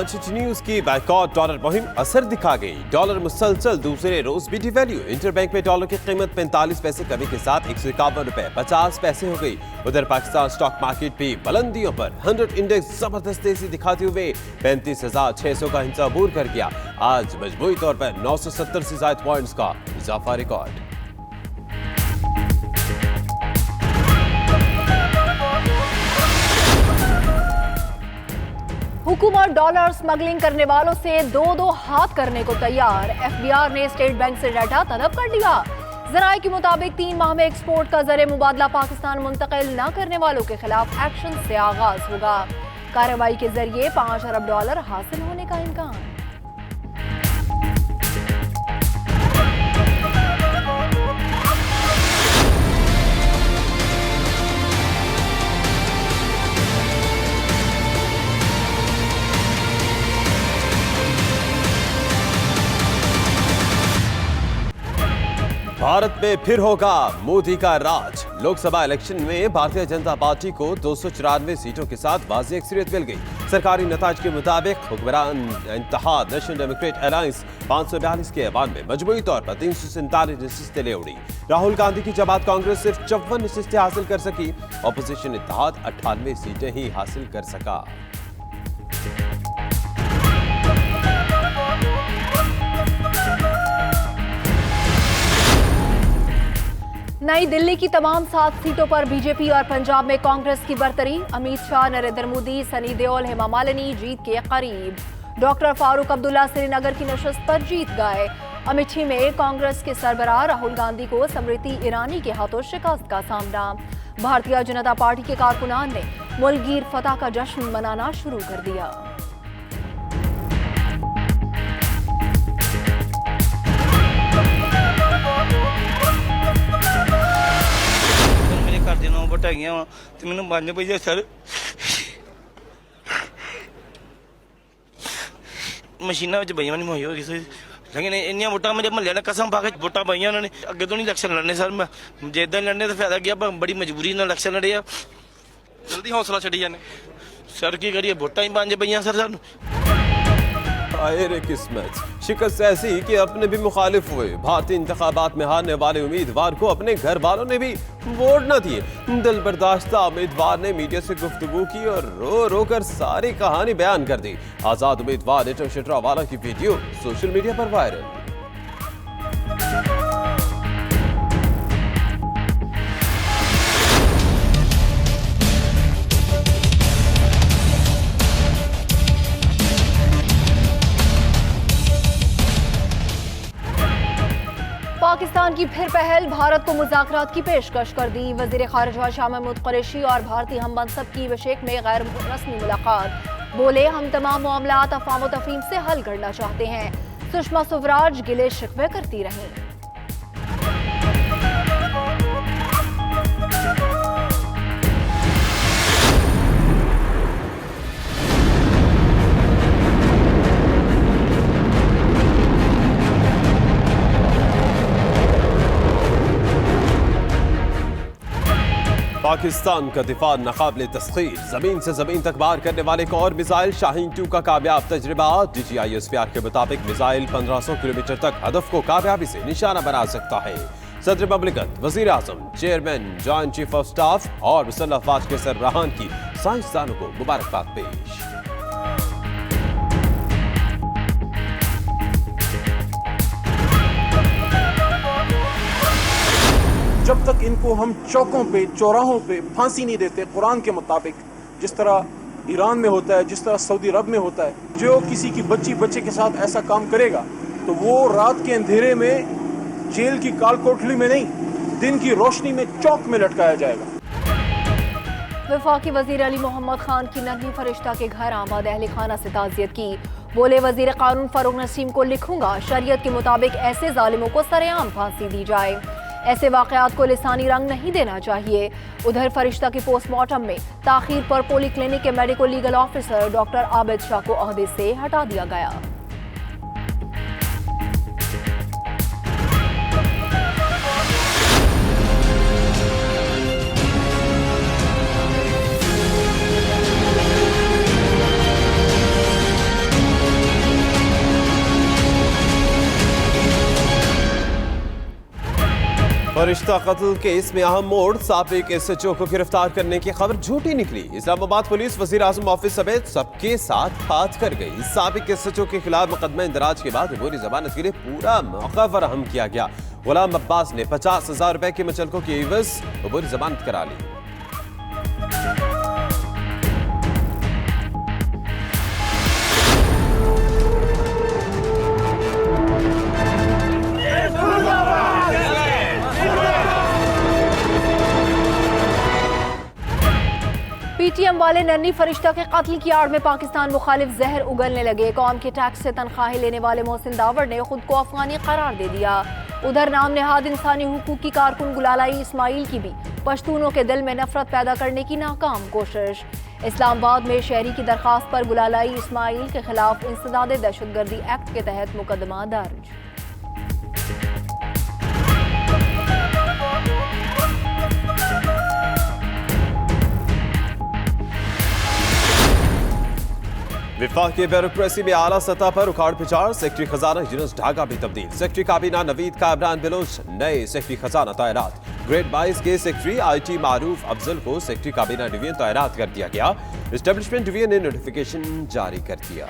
आज न्यूज की boycott dollar मुहिम असर दिखा गई। डॉलर मुसलसल दूसरे रोज भी डिवैल्यू। इंटरबैंक में डॉलर की कीमत 45 पैसे कमी के साथ 151 रुपए 50 पैसे हो गई। उधर पाकिस्तान स्टॉक मार्केट भी बुलंदियों पर। 100 इंडेक्स जबरदस्त तेजी दिखाते हुए 35,600 का हिस्सा अबूर कर गया। आज मजबूरी तौर पर 970 से ज्यादा पॉइंट्स का इजाफा रिकॉर्ड। हुकूमत डॉलर स्मगलिंग करने वालों से दो हाथ करने को तैयार। एफबीआर ने स्टेट बैंक से डाटा तलब कर लिया। जराये के मुताबिक 3 माह में एक्सपोर्ट का ज़र मुबादला पाकिस्तान मुंतकिल न करने वालों के खिलाफ एक्शन से आगाज होगा। कार्रवाई के जरिए 5 अरब डॉलर हासिल होने का इम्कान। भारत में फिर होगा मोदी का राज। लोकसभा इलेक्शन में भारतीय जनता पार्टी को 294 सीटों के साथ वाज़ेह अक्सरियत मिल गई। सरकारी नताज के मुताबिक हुक्मरान इत्तेहाद नेशनल डेमोक्रेट अलायंस 542 के ऐवान में मजमूई तौर पर 347 नशिस्तें ले उड़ी। राहुल गांधी की जमात कांग्रेस सिर्फ 54 नशिस्तें हासिल कर सकी। ऑपोजिशन इत्तेहाद 98 सीटें ही हासिल कर सका। नई दिल्ली की तमाम 7 सीटों पर बीजेपी और पंजाब में कांग्रेस की बरतरी। अमित शाह, नरेंद्र मोदी, सनी देओल, हेमा मालिनी जीत के करीब। डॉक्टर फारूक अब्दुल्ला श्रीनगर की नशस्त पर जीत गए। अमेठी में कांग्रेस के सरबराह राहुल गांधी को स्मृति ईरानी के हाथों शिकस्त का सामना। भारतीय जनता पार्टी के कारकुनान ने मुल्कगीर फतह का जश्न मनाना शुरू कर दिया। मैनू 5 बजे सर मशीना बेईमानी होई होगी सर, लेकिन इन्नियां वोटां मेरे महल्ले ने कसम पा के वोटां पाइयां उन्होंने। अगे तो नहीं इलेक्शन लड़ने सर, मैं जे इदां लड़ने तो फायदा क्या, बड़ी मजबूरी नाल इलेक्शन लड़े। जल्दी हौसला छड्डी जाने सर, की करिए वोटां ही 5 पईयां सर सानू। आए रे किस्मत, शिकस्त ऐसी कि अपने भी मुखालिफ हुए। भारतीय इंतखाबात में हारने वाले उम्मीदवार को अपने घर वालों ने भी वोट न दिए। दिल बर्दाश्ता उम्मीदवार ने मीडिया से गुफ्तगू की और रो रो कर सारी कहानी बयान कर दी। आजाद उम्मीदवार इटर शटरावाला की वीडियो सोशल मीडिया पर वायरल। पाकिस्तान की फिर पहल, भारत को मुज़ाकरात की पेशकश कर दी। वज़ीर ख़ारिजा शाह महमूद कुरैशी और भारतीय हम मनसब की बिश्केक में गैर रस्मी मुलाकात। बोले, हम तमाम मामलात अफ़वाह व तफ़हीम से हल करना चाहते हैं। सुषमा स्वराज गिले शिकवे करती रहीं। पाकिस्तान का दिफा नाकाबिले तस्खीर। जमीन से जमीन तक वार करने वाले एक और मिसाइल शाहीन 2 का कामयाब तजर्बा। DGISPR के मुताबिक मिसाइल 1500 किलोमीटर तक हदफ को कामयाबी से निशाना बना सकता है। सदर ममलिकत, वजीर आजम, chairman, joint chief of staff और मुसल्लह अफवाज के सरबराहान की साइंसदानों को मुबारकबाद पेश। जब तक इनको हम चौकों पे, चौराहों पे फांसी नहीं देते कुरान के मुताबिक, जिस तरह ईरान में होता है, जिस तरह सऊदी अरब में होता है, जो किसी की बच्चे के साथ ऐसा काम करेगा तो वो रात के अंधेरे में जेल की काल कोठरी में नहीं, दिन की रोशनी में चौक में लटकाया जाएगा। वफाकी वजीर अली मोहम्मद खान की नन्ही फरिश्ता के घर आमद अहले खाना से ताज़ियत की। बोले, वजीर कानून फारूक नसीम को लिखूंगा, शरीयत के मुताबिक ऐसे जालिमों को सरेआम फांसी दी जाए। ऐसे वाकयात को लिसानी रंग नहीं देना चाहिए। उधर फरिश्ता की पोस्टमार्टम में ताखीर पर पोली क्लिनिक के medical legal officer doctor Abid Shah को ओहदे से हटा दिया गया। फरिश्ता कत्ल केस में अहम मोड़, साबिक एसएचओ को गिरफ्तार करने की खबर झूठी निकली। इस्लामाबाद पुलिस वजीर आजम ऑफिस समेत सबके साथ हाथ कर गई। साबिक एसएचओ के खिलाफ मुकदमा इंदराज के बाद अबूरी जमानत के लिए पूरा मौका फराहम किया गया। गुलाम अब्बास ने 50,000 रुपए की मुचलकों की एवज अबूरी जमानत करा ली। पीटीएम वाले नन्ही फरिश्ता के कत्ल की आड़ में पाकिस्तान मुखालिफ जहर उगलने लगे। कौम के टैक्स से तनख्वाहें लेने वाले मोहसिन दावर ने खुद को अफगानी करार दे दिया। उधर नाम नेहाद इंसानी हुकूक की कारकुन गुलालाई इस्माइल की भी पश्तूनों के दिल में नफरत पैदा करने की नाकाम कोशिश। इस्लामाबाद में शहरी की दरखास्त पर गुलालाई इस्माइल के खिलाफ इंसदाद दहशतगर्दी एक्ट के तहत मुकदमा दर्ज। विफाकी ब्यूरोक्रेसी में आला सतह पर उखाड़ पिछाड़, सेक्रेटरी खजाना यूनुस ढाका भी तब्दील। सेक्रेटरी काबीना नवीद कामरान बिलोच नए सेक्रेटरी खजाना तैनात। ग्रेड 22 के सेक्रेटरी आईटी मारूफ अफजल को सेक्रेटरी काबीना डिवीजन तैनात कर दिया गया। एस्टेब्लिशमेंट डिवीजन ने नोटिफिकेशन जारी कर दिया।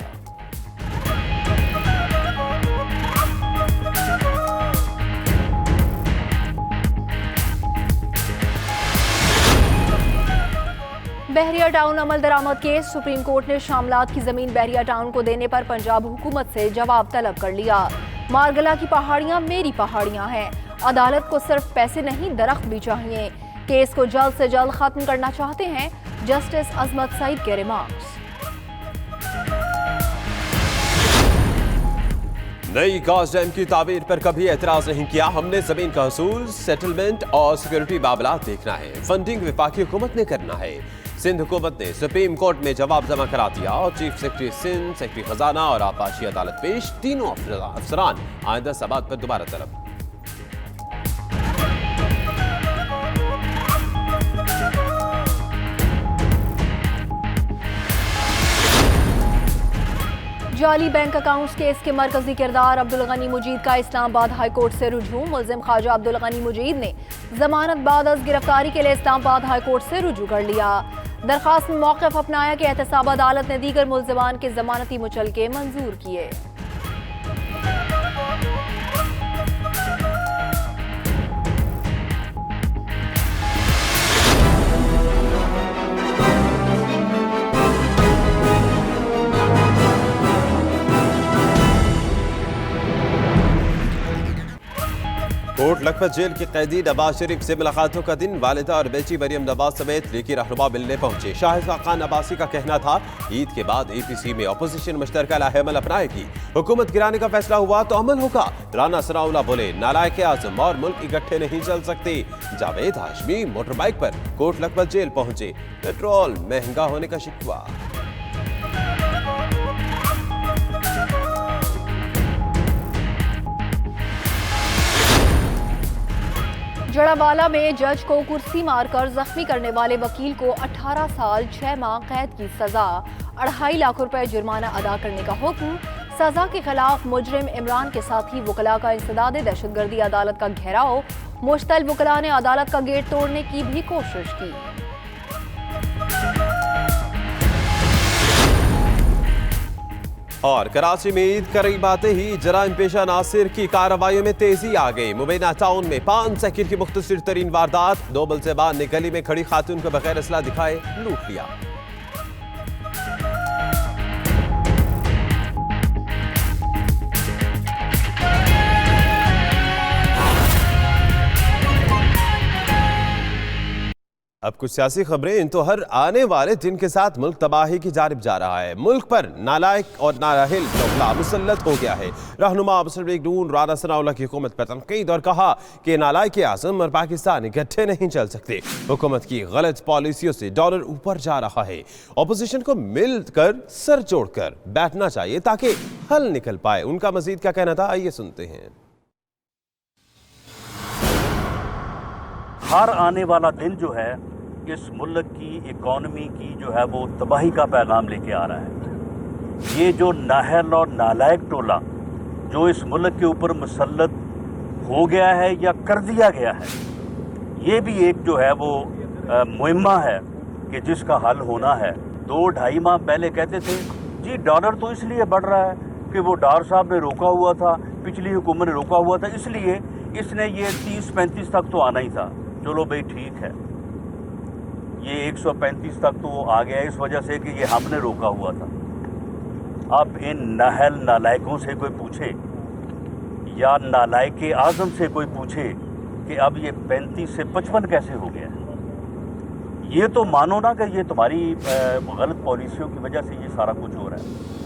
बहरिया टाउन अमल दरामद केस, सुप्रीम कोर्ट ने शामलात की जमीन बहरिया टाउन को देने पर पंजाब हुकूमत से जवाब तलब कर लिया। मारगला की पहाड़ियां मेरी पहाड़ियां हैं, अदालत को सिर्फ पैसे नहीं दरख्त भी चाहिए। केस को जल्द से जल्द खत्म करना चाहते हैं जस्टिस अजमत सईद के रिमार्क्स। नई गॉस डैम की तामीर पर कभी एतराज नहीं किया हमने। जमीन का हसूल, सेटलमेंट और सिक्योरिटी मामलात देखना है। फंडिंग विफाकी हुकूमत ने करना है। सिंध हुकूमत ने सुप्रीम कोर्ट में जवाब जमा करा दिया और चीफ सेक्रेटरी सिंध, सेक्रेटरी खजाना और आपाशी अदालत पेश। तीनों अफसरान आइंदा समात पर दोबारा तलब। जाली बैंक अकाउंट्स केस के मरकजी किरदार अब्दुल गनी मुजीद का इस्लामाबाद हाई कोर्ट से रुजू। मुल्जिम ख्वाजा अब्दुल गनी मुजीद ने जमानत बाद अज गिरफ्तारी के लिए इस्लामाबाद हाई कोर्ट से रुजू कर लिया। दरखास्त में मौक़िफ़ अपनाया कि एहतसाब अदालत ने दीगर मुल्जिमान के जमानती मुचलके मंजूर किए। कोट लखपत जेल के कैदी नवाज शरीफ से मुलाकातों का दिन। वालिदा और बेटी मरियम नवाज समेत लीगी रहनुमा मिलने पहुंचे। शाहिद खान अब्बासी का कहना था ईद के बाद एपीसी में अपोजिशन मुश्तरका लाहेमल अपनाएगी। हुकूमत गिराने का फैसला हुआ तो अमल होगा। राना सनाउल्लाह बोले नालायक आजम और मुल्क इकट्ठे नहीं चल सकते। जावेद हाशमी मोटर बाइक पर कोट लखपत जेल पहुंचे। पेट्रोल महंगा होने का शिकवा। जड़ावाला में जज को कुर्सी मारकर जख्मी करने वाले वकील को 18 साल 6 माह कैद की सजा, 2.5 लाख रुपए जुर्माना अदा करने का हुक्म। सजा के खिलाफ मुजरिम इमरान के साथी वकला का इंसदाद दहशतगर्दी अदालत का घेराव। मुश्तल वकला ने अदालत का गेट तोड़ने की भी कोशिश की। और कराची में ईद करीब आते ही जराइम पेशा नासिर की कार्रवाइयों में तेजी आ गई। मुबैना टाउन में 5 सेकंड की मुख्तसर तरीन वारदात। 2 मुलज़िमान ने गली में खड़ी खातून को बगैर असला दिखाए लूट लिया। अब कुछ सियासी खबरें। इन तो हर आने वाले दिन के साथ मुल्क तबाही की जानिब जा रहा है। मुल्क पर नालायक और नाराहिल टोकला मुसल्लत हो गया है। रहनुमा मुस्लिम लीग नून राना सनाउल्लाह की हुकूमत पर तनकीद और कहा कि नालायक आज़म और पाकिस्तान इकट्ठे नहीं चल सकते। हुकूमत की गलत पॉलिसियों से डॉलर ऊपर जा रहा है। अपोजिशन को मिलकर सर जोड़कर बैठना चाहिए ताकि हल निकल पाए। उनका मजीद क्या कहना था, आइए सुनते हैं। हर आने वाला दिन जो है इस मुल्क की इकॉनमी की जो है वो तबाही का पैगाम लेके आ रहा है। ये जो नाहल और नालायक टोला जो इस मुल्क के ऊपर मुसल्लत हो गया है या कर दिया गया है, ये भी एक जो है वो मुहिम्मा है कि जिसका हल होना है। 2-2.5 माह पहले कहते थे जी डॉलर तो इसलिए बढ़ रहा है कि वो डार साहब ने रोका हुआ था, पिछली हुकूमत ने रोका हुआ था, इसलिए इसने ये 30-35 तक तो आना ही था। चलो भाई ठीक है, ये 135 तक तो आ गया इस वजह से कि ये हमने रोका हुआ था। अब इन नाहल नालायकों से कोई पूछे या नालायक आज़म से कोई पूछे कि अब ये 35 से 55 कैसे हो गया है, ये तो मानो ना कि ये तुम्हारी गलत पॉलिसियों की वजह से ये सारा कुछ हो रहा है।